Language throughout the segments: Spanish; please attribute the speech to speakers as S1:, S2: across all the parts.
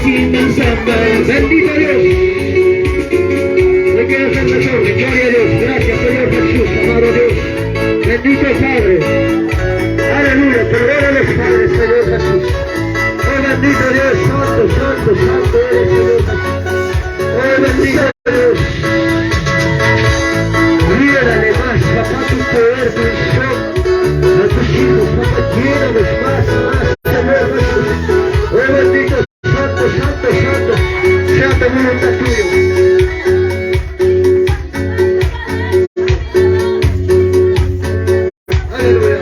S1: así nos amas. Bendito Dios. Le quiero hacer la gloria. Gloria a Dios. Gracias, Señor Jesús, amado Dios. Bendito Padre. Aleluya. Perdónales, Padre, Señor Jesús. Oh, bendito Dios. Santo, santo, santo eres, Señor Jesús. Oh, bendito Dios. Llénale más, papá, tu poder, tu unción a tus hijos, papá, llénalos más, Señor Jesús. Oh, bendito, santo, santo, santo, sea tu voluntad tuya. Aleluya.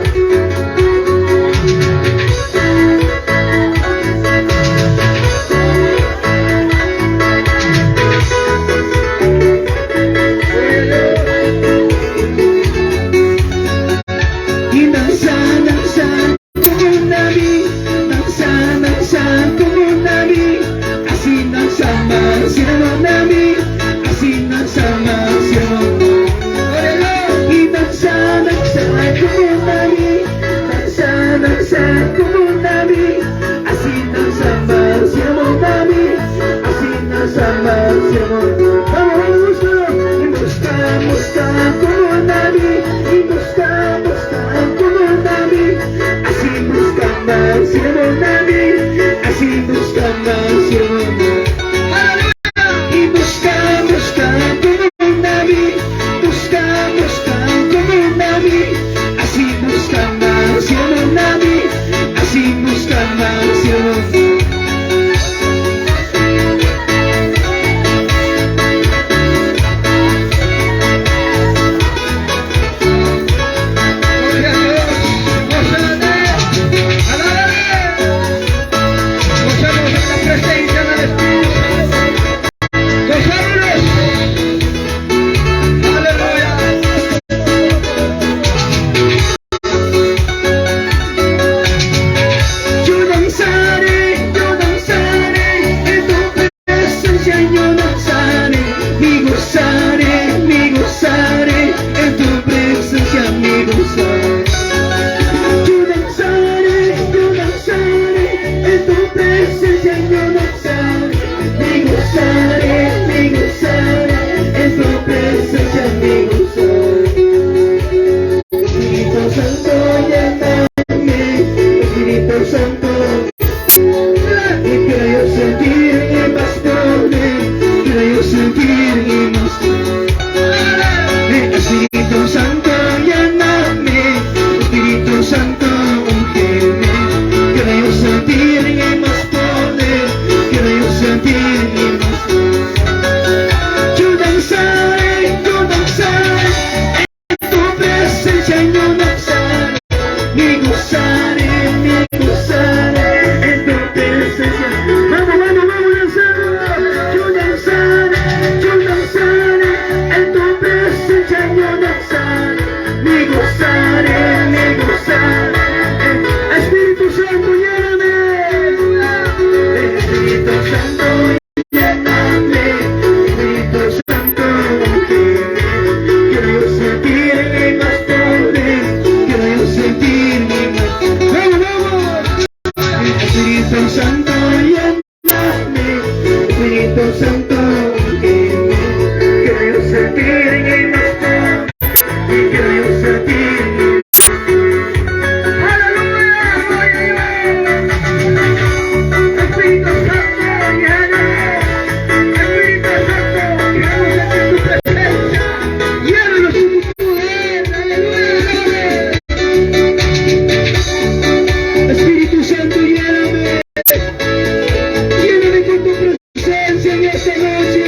S2: Lléname con tu presencia en esta noche.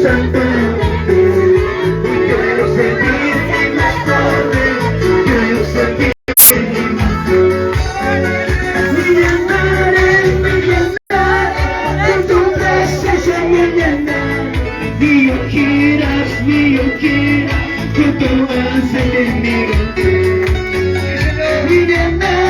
S1: Santo, quiero sentirte más fuerte, quiero sentirte más fuerte. Mi llenar, con tu presencia me llenar. Mío quieras, que tú haces conmigo. Mi llenar,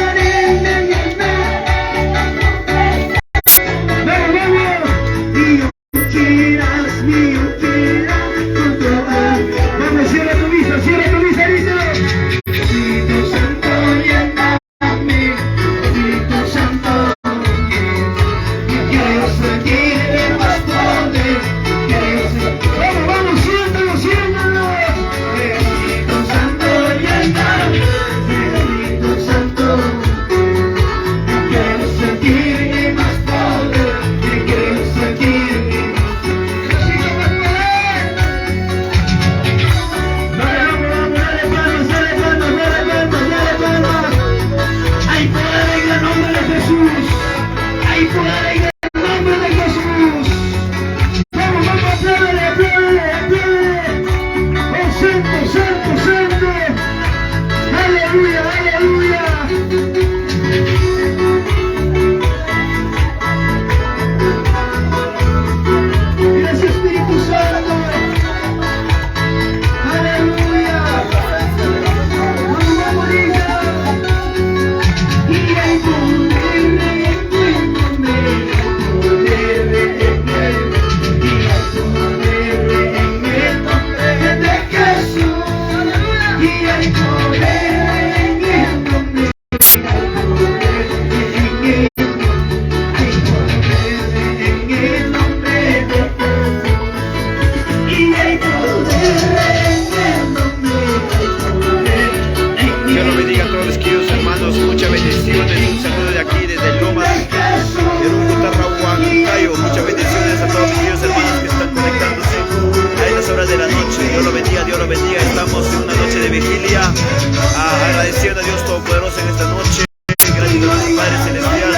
S2: agradeciendo a Dios Todopoderoso en esta noche. Gracias a nuestro Padre Celestial.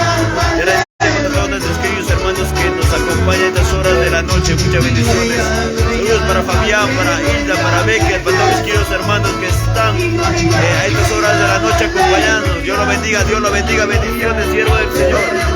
S2: Gracias a todos nuestros queridos hermanos que nos acompañan en estas horas de la noche. Muchas bendiciones. Saludos para Fabián, para Hilda, para Becker, para todos mis queridos hermanos que están a estas horas de la noche acompañándonos. Dios lo bendiga, Dios lo bendiga. Bendiciones, siervo del Señor.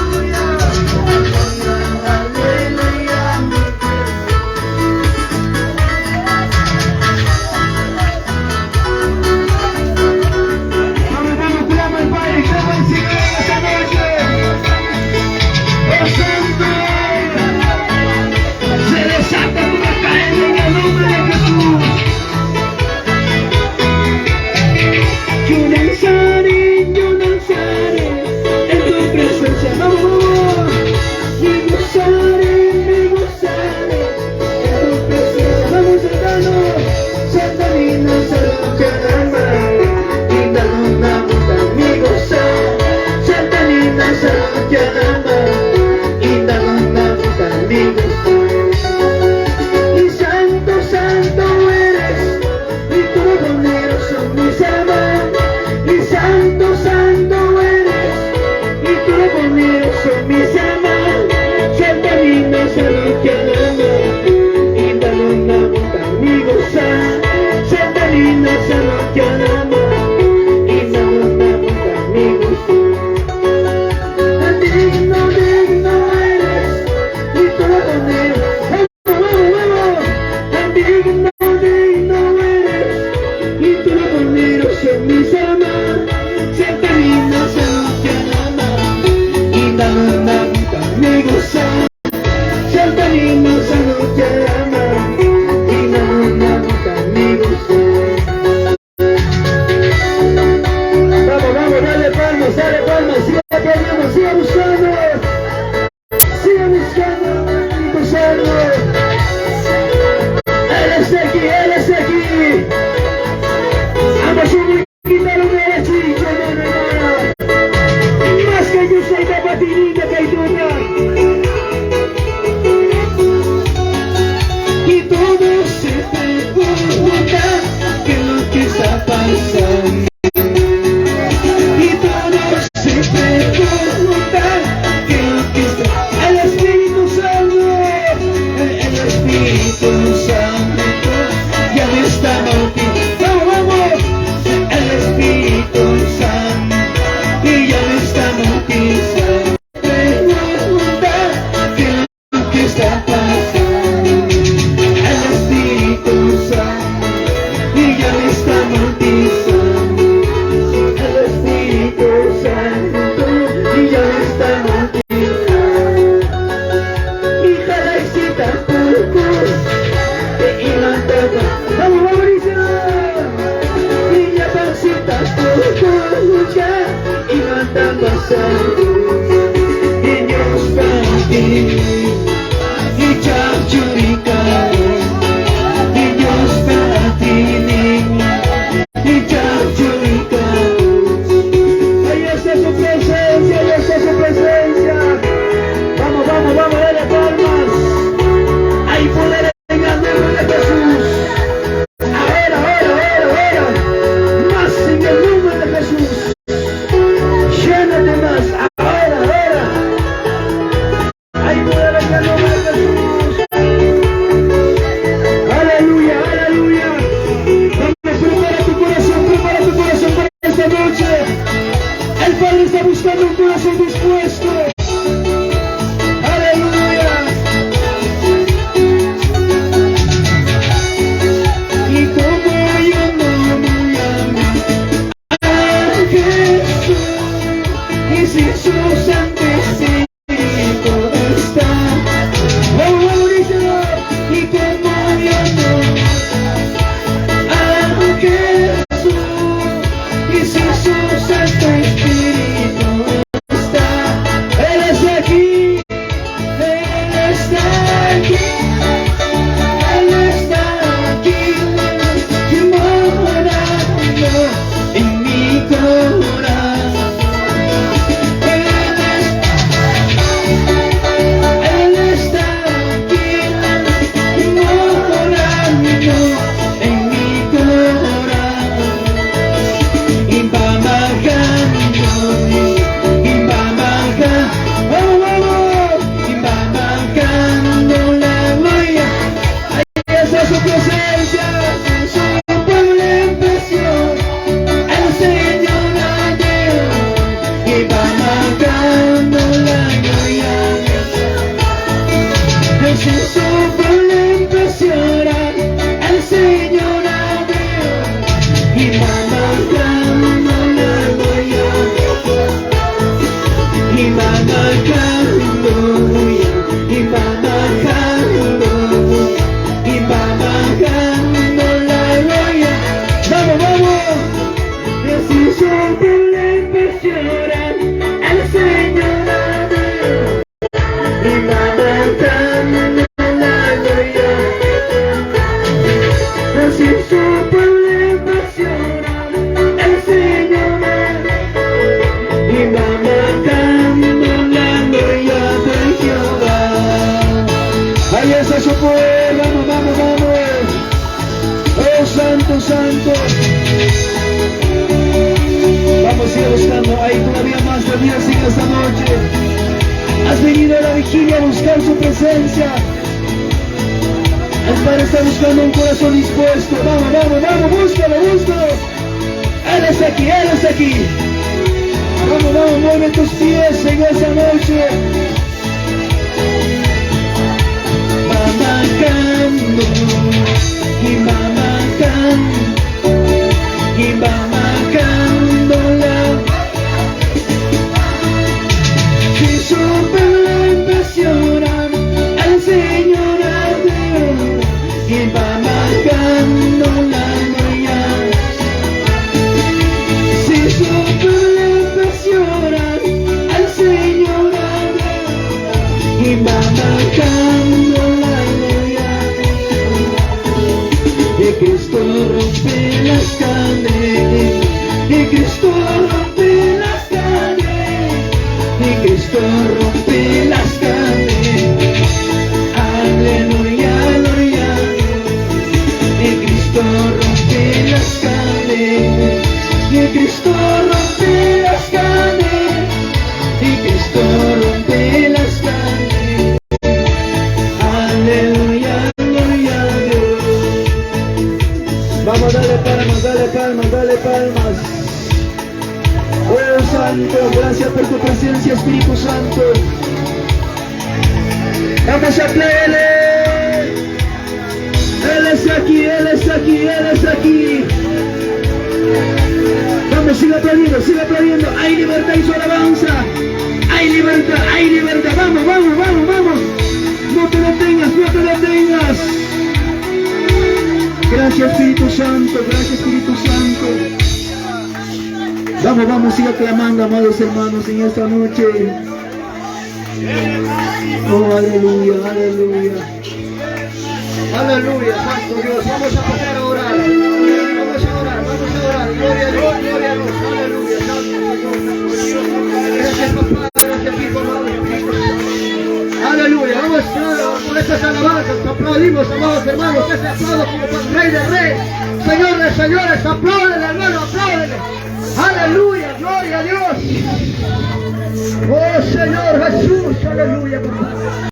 S1: pasando el Espíritu Santo y ya me está bautizando el Espíritu Santo y ya me está bautizando y cada excita pocos y levantaba vamos Mauricio y ya pasita pocos ya y levantaba santo y Dios para ti y chachuricao y Dios para ti y chachuricao ahí está su presencia, ahí está su presencia. Vamos, vamos, vamos, dale palmas. Hay poder en el nombre de Jesús. Ahora, ahora, ahora, ahora. Más en el nombre de Jesús. Llénate más. Ahora, ahora. Hay poder en el nombre de Jesús. Aleluya, aleluya. Vamos, prepara tu corazón para esta noche. El Padre está buscando un corazón dispuesto. Aleluya. Y como yo no voy a Jesús, y si su santo Espíritu está, díselo. Y como yo no a Jesús, y si su santo Espíritu está, Él está aquí, Él está aquí, Él está aquí, y morando en mi corazón. Él está aquí, y morando en mi corazón. Y va bajando, vamos, vamos, y va bajando la gloria. Ahí está su presencia, su pueblo empezó, el Señor la dio, y va bajando la gloria. Jesús su pueblo empezó, el Señor la dio, y va bajando la gloria. Y va bajando, y va bajando, y va bajando la gloria. Vamos, vamos. Jesús sobre la impresión, el Señor la dio, y va bajando la gloria. Jesús sobre la impresión, el Señor la dio, y va bajando la gloria de Jehová. Ahí está su poder, vamos, vamos, vamos. Oh Santo, Santo. Vamos a ir buscando, hay todavía más de días en esta noche. Has venido a la vigilia a buscar su presencia. El Padre está buscando un corazón dispuesto. Vamos, vamos, vamos, búscalo, búscalo. Él está aquí, Él está aquí. Vamos, vamos, mueve tus pies en esa noche. Va bajando, y va bajando, y va bajando la. Si su pueblo impresiona, el Señor a Dios, y va bajando la gloria. Si su pueblo impresiona, el Señor a Dios, y va bajando la gloria. Y Cristo rompe las cadenas, y Cristo rompe las cadenas, y Cristo rompe las cadenas. Aleluya, aleluya. Y Cristo rompe las cadenas, y Cristo rompe las cadenas, y Cristo rompe las cadenas. Aleluya, aleluya, Dios. Vamos, dale palmas, dale palmas, dale palmas. Oh Santo, gracias por tu presencia, Espíritu Santo. Vamos a aplaudirle. Él está aquí, Él está aquí, Él está aquí. Vamos, sigue aplaudiendo. Hay libertad y su alabanza. Hay libertad, hay libertad. Vamos, vamos, vamos, vamos. No te detengas, no te detengas. Gracias Espíritu Santo, gracias Espíritu Santo. Vamos, vamos, sigue clamando, amados hermanos, en esta noche. Oh, aleluya, aleluya. Aleluya, Santo Dios. Vamos a pasar a orar. Vamos a orar, vamos a orar. Gloria a Dios, gloria a Dios. Aleluya, Santo Dios. Gracias, papá, gracias, hijo, amado. Aleluya, vamos con estas alabanzas, aplaudimos, amados hermanos, que se aplauda como para el Rey de Reyes, Señor de Señores, apláudele, hermano, apláudele. Aleluya, gloria a Dios. Oh Señor Jesús, aleluya, papá.